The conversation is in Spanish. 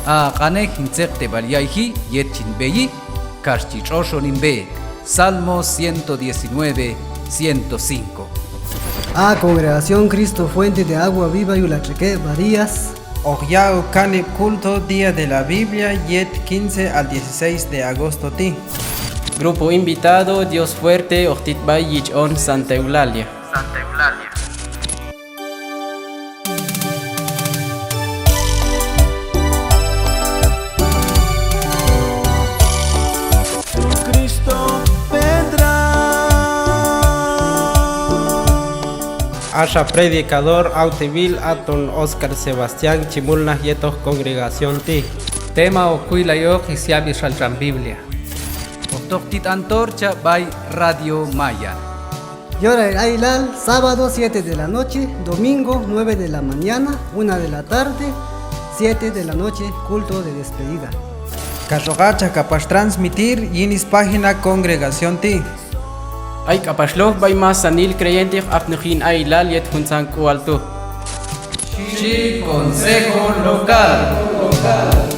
A Kane Hinzerte Baliaiji, Yetchinbeyi, Karchichoshoninbe, Salmo 119, 105. A Congregación Cristo Fuente de Agua Viva Yulacheque Varías. Ogyao Canip Culto Día de la Biblia, Yet 15 al 16 de agosto ti. Grupo invitado Dios Fuerte Ochtitbay Yichon Santa Eulalia. Cristo vendrá. Asha predicador Autivil Aton Oscar Sebastián Chimulna Yetos Congregación ti. Tema Ocuilayok y Siabi Shaltran Biblia. Octoctit Antorcha by Radio Maya. Yora el Ailal, sábado 7 de la noche, domingo 9 de la mañana, 1 de la tarde, 7 de la noche, culto de despedida. Carrogacha capaz transmitir Yinis página Congregación ti. Ay kapashloh bay mas sanil creyente apnujin ailal yet hunsan kualtu. Consejo Local.